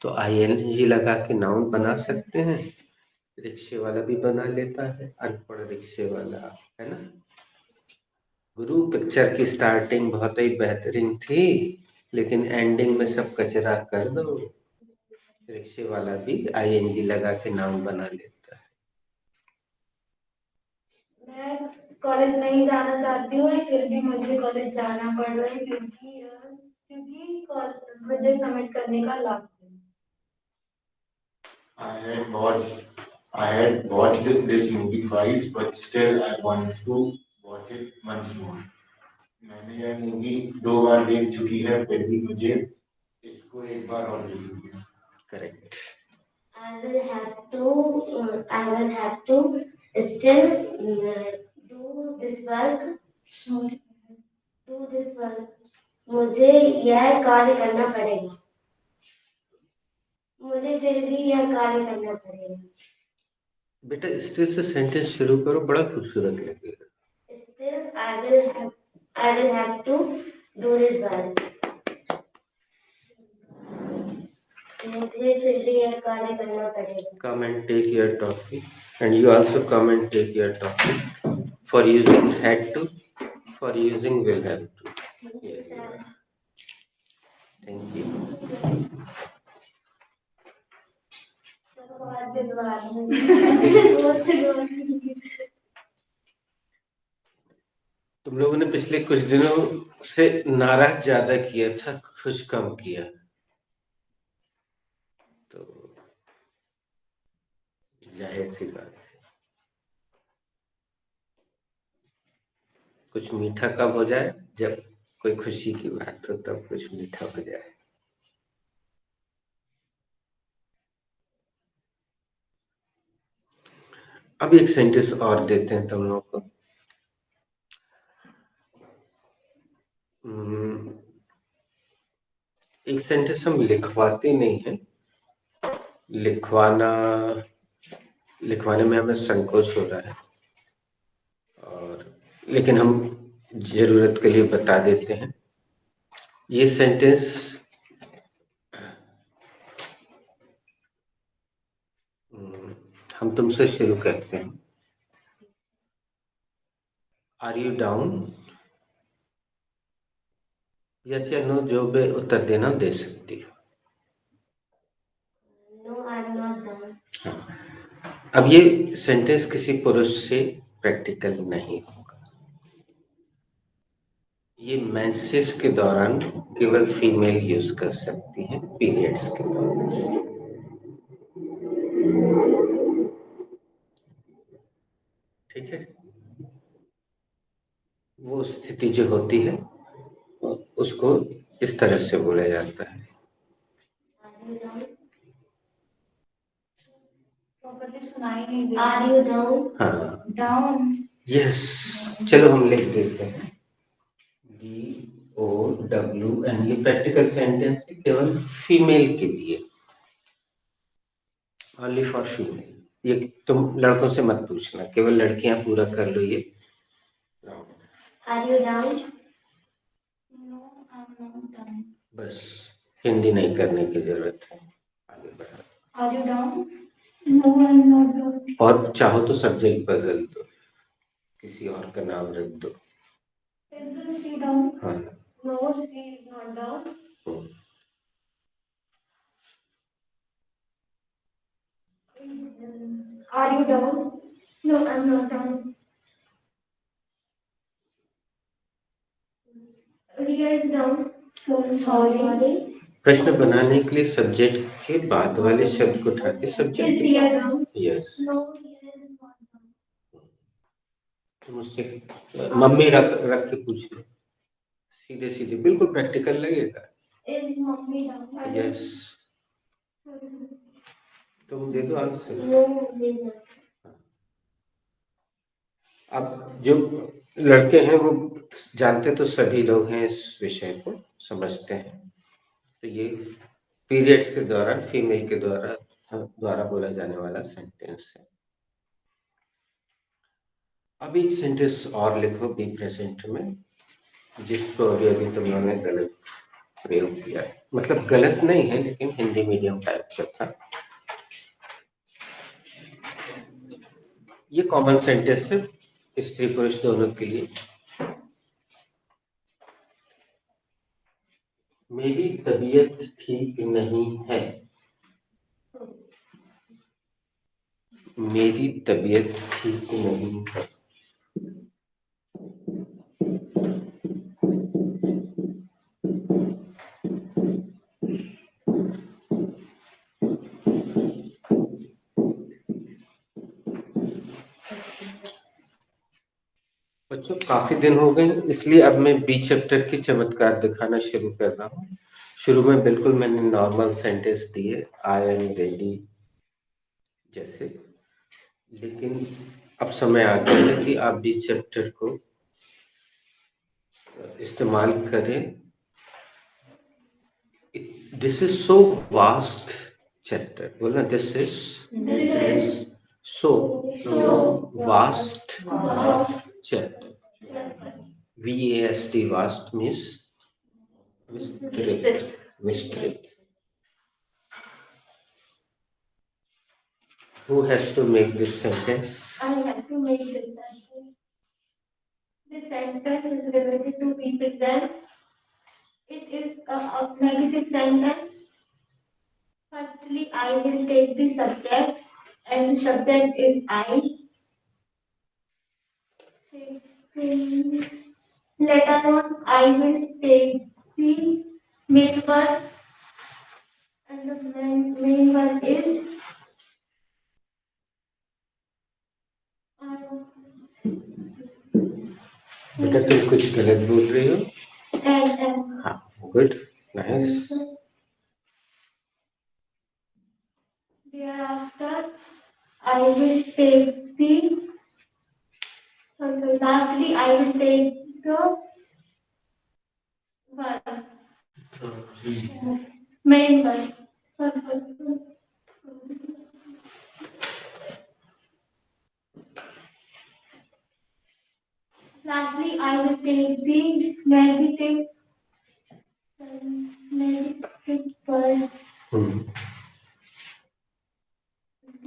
तो आईएनजी लगा के नाउन बना सकते हैं। रिक्शे वाला भी बना लेता है, अनपढ़ रिक्शे वाला, है ना। गुरु पिक्चर की स्टार्टिंग बहुत ही बेहतरीन थी, लेकिन एंडिंग में सब कचरा कर दो। रिक्शे वाला भी आईएनजी लगा के नाउन बना लेता है। मैं कॉलेज नहीं जाना चाहती हूँ, फिर भी मुझे कॉलेज जाना पड़ रहा है क्योंकि प्रोजेक्ट सबमिट करने का लास्ट है। I had watched this movie twice, but still I want to watch it once more. मैंने यह मूवी 2 बार देख चुकी है, फिर भी मुझे इसको एक बार और देखनी है। Correct. I will have to still do this work. मुझे यह कार्य करना पड़ेगा। मुझे फिर भी यह कार्य करना पड़ेगा। बेटा स्टिल से सेंटेंस शुरू करो, बड़ा खूबसूरत लगेगा। Still I will have to do this work. मुझे फिर भी यह कार्य करना पड़ेगा। Come and take your topic, and you also come and take your topic. For using had to, for using will have to. Yes, you are. Thank you. तुम लोगों ने पिछले कुछ दिनों से नाराज ज्यादा किया था, खुश कम किया, तो जाहिर सी बात है। कुछ मीठा कब हो जाए, जब कोई खुशी की बात हो तब कुछ मीठा हो जाए। अब एक सेंटेंस और देते हैं तुम लोगों को। एक सेंटेंस हम लिखवाते नहीं हैं, लिखवाने में हमें संकोच हो रहा है, और लेकिन हम जरूरत के लिए बता देते हैं। ये सेंटेंस हम तुमसे शुरू करते हैं। Are you down? यस या नो जो भी उत्तर देना दे सकती हो। No, I'm not done. अब ये सेंटेंस किसी पुरुष से प्रैक्टिकल नहीं होगा। ये मेंसेस के दौरान केवल फीमेल यूज कर सकती हैं, पीरियड्स के दौरान। ठीक है, वो स्थिति जो होती है उसको इस तरह से बोला जाता है। Are you down? प्रॉपर्ली सुनाई नहीं दे Are you down? हाँ, डाउन। यस, चलो हम लिख देते हैं DOW, एंड ये प्रैक्टिकल सेंटेंस है केवल फीमेल के लिए, ओनली फॉर फीमेल। ये तुम लड़कों से मत पूछना, केवल लड़कियां पूरा कर लो ये। Are you down? No I am not down. बस हिंदी नहीं करने की जरूरत है, आगे बढ़ा। Are you down? No I am not down. और चाहो तो सब्जेक्ट बदल दो, किसी और का नाम रख दो। इज शी डाउन? हाँ, No, she is not down. Are you down? No I am not down. Ria is down. Sorry. प्रश्न बनाने के लिए सब्जेक्ट के बाद वाले शब्द को उठा के Is subject. Ria down? Yes, No, Ria is not down. मुझसे मम्मी रख के पूछ लो, सीधे सीधे बिल्कुल प्रैक्टिकल लगेगा। Is mommy down? यस, तुम दे दो answer. No, he is not. अब जो लड़के हैं वो जानते तो सभी लोग हैं, इस विषय को समझते हैं। तो ये पीरियड्स के दौरान फीमेल के द्वारा बोला जाने वाला सेंटेंस है। अब एक सेंटेंस और लिखो बी प्रेजेंट में, जिसको अभी तुम लोगों ने गलत प्रयोग किया है। मतलब गलत नहीं है, लेकिन हिंदी मीडियम टाइप का था। ये कॉमन सेंटेंस है स्त्री पुरुष दोनों के लिए। मेरी तबीयत ठीक नहीं है। मेरी तबीयत ठीक नहीं है। बच्चों काफी दिन हो गए, इसलिए अब मैं बी चैप्टर के चमत्कार दिखाना शुरू कर रहा हूँ। शुरू में बिल्कुल मैंने नॉर्मल सेंटेंस दिए, आई एम रेडी जैसे, लेकिन अब समय आ गया है कि आप बी चैप्टर को इस्तेमाल करें। This is so vast chapter, बोलना this is so vast chapter. VAST vast means विस्तृत। Who has to make this sentence? I have to make this sentence. This sentence is related to be present. It is a negative sentence. Firstly, I will take the subject, and the subject is I. Later on, I will take the main verb, and the main verb is बेटा तुम कुछ गलत बोल रही हो। and हाँ, good, nice. thereafter, I will take the. Lastly, I will take the verb. Main verb. Sorry. Lastly, I will take the negative word. Hmm,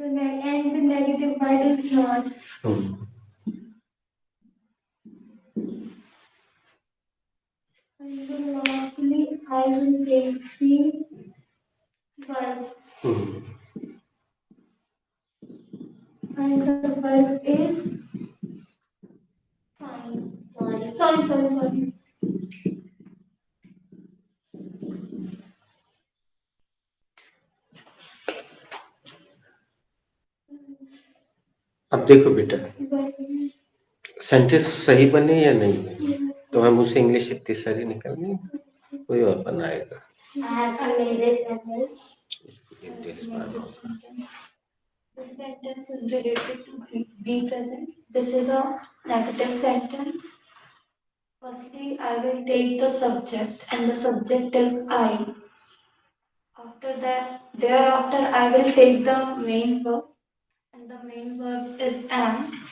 And the negative word is not. Hmm, And then lastly, I will take the verb. Hmm, And the verb is fine. Sorry. अब देखो बेटा, sentence सही बने या नहीं बने, तो हम उसे इंग्लिश इतनी सारी निकालनी है, कोई और बनाएगा। I have to make this sentence. इसको देखते हैं इस बार को। This sentence is related to be present. This is a negative sentence. Firstly, I will take the subject, and the subject is I. After that, thereafter, I will take the main verb, and the main verb is am.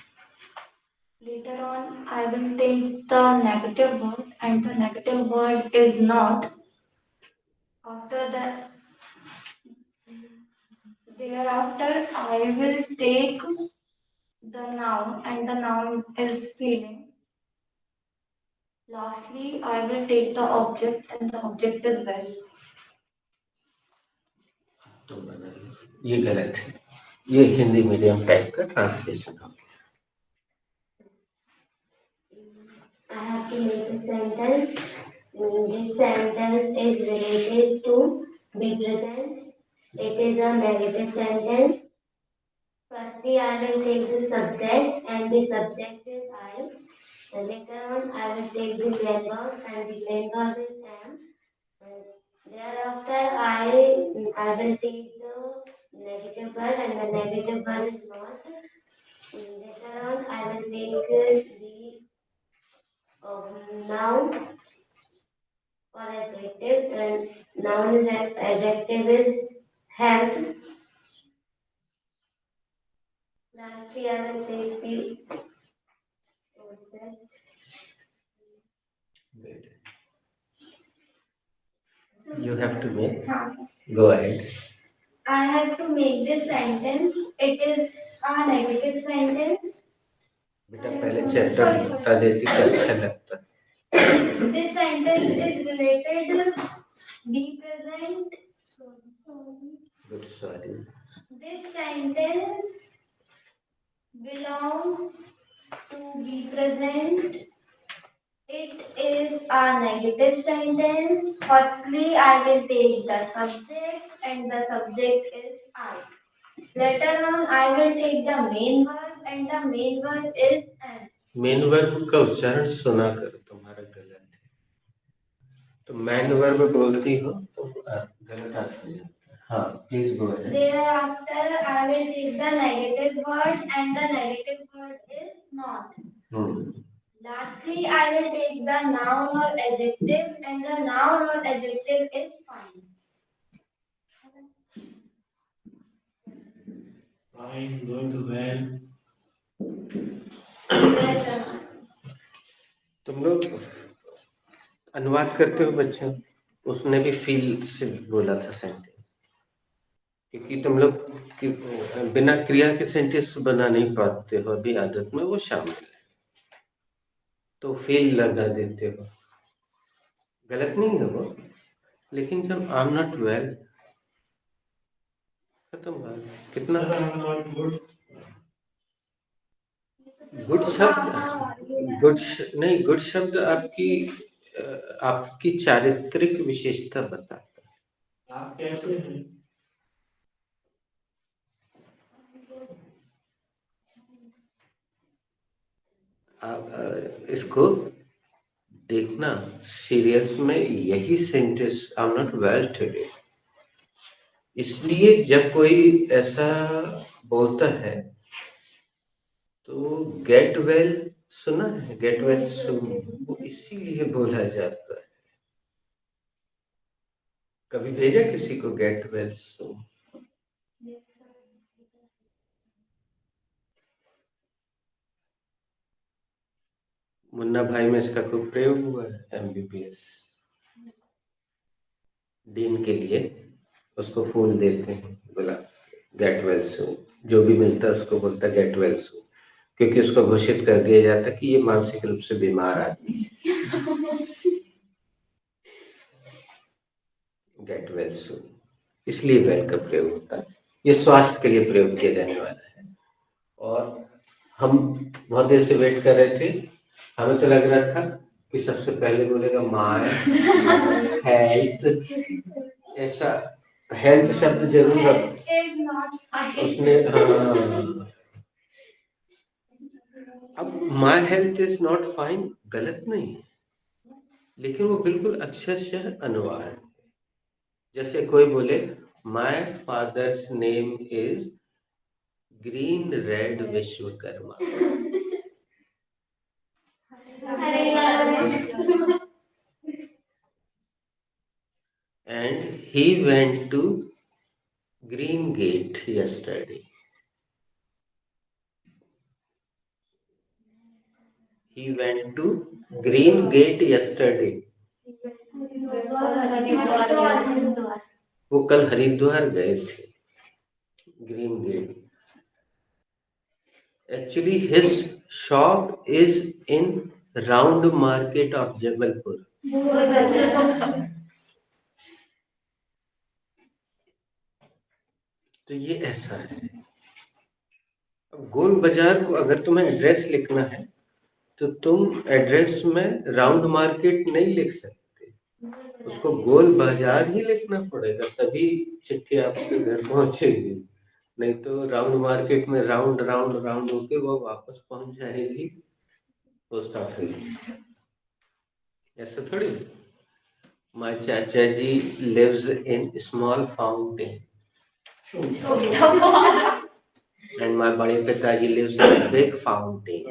Later on, I will take the negative word, and the negative word is not. After that, thereafter, I will take the noun, and the noun is feeling. Lastly, I will take the object, and the object is well. तो बना ये गलत है, ये Hindi medium type का translation हो गया। I have to make a sentence. This sentence is related to be present. It is a negative sentence. Firstly, I will take the subject, and the subject is I. And later on, I will take the main verb, and the main verb is am. And thereafter, I will take the negative verb, and the negative verb is not. And later on, I will take the noun or adjective, and noun is adjective is health. Lastly, I will take the object. You have to make. Go ahead. I have to make this sentence. It is a negative sentence. बेटा पहले chapter बता देती तो अच्छा लगता। This sentence is related be present. Good, sorry. This sentence belongs to be present. It is a negative sentence. Firstly, I will take the subject, and the subject is I. Later on, I will take the main verb, and the main verb is am. Main verb का उच्चारण सुना कर, तुम्हारा गलत है, तो main verb बोलती हो तो गलत आता है। हाँ, please go ahead. Thereafter, I will take the negative word, and the negative word is not. Lastly, I will take the noun or adjective, and the noun or adjective is fine. Fine, good, well. Well done. तुम लोग अनुवाद करते हो बच्चों, उसने भी feel से बोला था सेंटेंस, क्योंकि तुम लोग बिना क्रिया के सेंटेंस बना नहीं पाते हो, अभी आदत में वो शामिल है, तो फील लगा देते हो। गलत नहीं है वो, लेकिन जब आई एम नॉट वेल खत्म बात। कितना गुड शब्द, नहीं, गुड शब्द आपकी चारित्रिक विशेषता बताता है। आप कैसे हैं? आप इसको देखना सीरियल्स में, यही sentence I am not well today, इसलिए जब कोई ऐसा बोलता है तो गेट वेल सुना है, गेट वेल सुन, वो इसीलिए बोला जाता है। कभी भेजा किसी को get well soon? Yes, sir. Munna भाई में इसका खूब प्रयोग हुआ है। MBBS डीन के लिए उसको फूल देते हैं, बोला गेट वेल सून, जो भी मिलता है उसको बोलता गेट वेल सून, क्योंकि उसको घोषित कर दिया जाता कि ये मानसिक रूप से बीमार आदमी है। गेट वेल सून, इसलिए वेल का प्रयोग होता है। ये स्वास्थ्य के लिए प्रयोग किया जाने वाला है। और हम बहुत देर से वेट कर रहे थे, हमें तो लग रहा था कि सबसे पहले बोलेगा माय हेल्थ, ऐसा हेल्थ शब्द जरूर Health is not fine. उसने अब my health is not fine गलत नहीं है, लेकिन वो बिल्कुल अक्षरशः अनुवाद है। जैसे कोई बोले my father's name is green red Vishwakarma, and he went to Green Gate yesterday. He went to Green Gate yesterday. Haridwar. वो कल हरिद्वार गए थे। Green Gate. Actually, his shop is in Round Market of Jabalpur. तो ये ऐसा है। अब गोल बाजार को अगर तुम्हें एड्रेस लिखना है तो तुम एड्रेस में राउंड मार्केट नहीं लिख सकते, उसको गोल बाजार ही लिखना पड़ेगा, तभी चिट्ठी आपके घर पहुंचेगी। नहीं तो राउंड मार्केट में राउंड राउंड राउंड होके वो वापस पहुंच जाएगी पोस्ट ऑफिस। ऐसा थोड़ी। My chacha ji lives in small fountain and my बड़े पिताजी lives in a big fountain.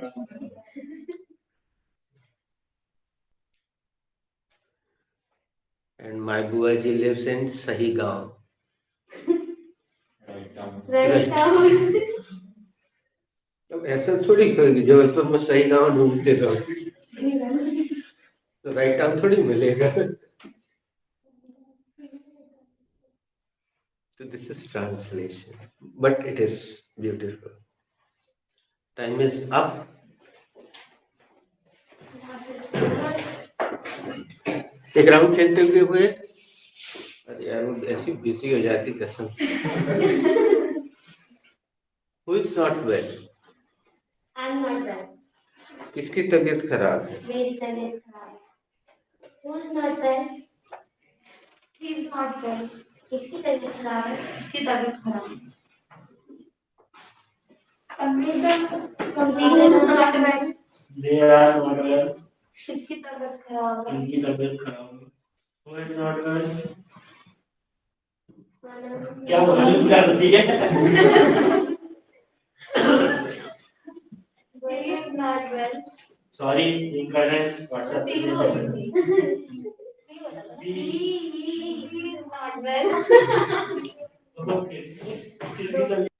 And my बुआजी lives in सही गांव। अब ऐसा थोड़ी करेगी जबलपुर में सही गांव ढूंढते रहो तो राइट टाउन थोड़ी मिलेगा। So this is translation, but it is beautiful. Time is up. एक राउंड खेलते हुए अरे यार वो ऐसी बिजी हो जाती कसम। Who is not well? I'm not well. किसकी तबीयत खराब है? मेरी तबीयत खराब है. Who is not well? He is not well. किसकी तबीयत खराब है? इसकी तबीयत खराब है. Amrita is not well. They are not well. इसकी तबीयत खराब है. इनकी तबीयत खराब है. Who is not well? क्या मालूम कर रही है? He is not well. Sorry, incorrect. WhatsApp पे Zero होगी. He is not well. Okay. किसकी तबीयत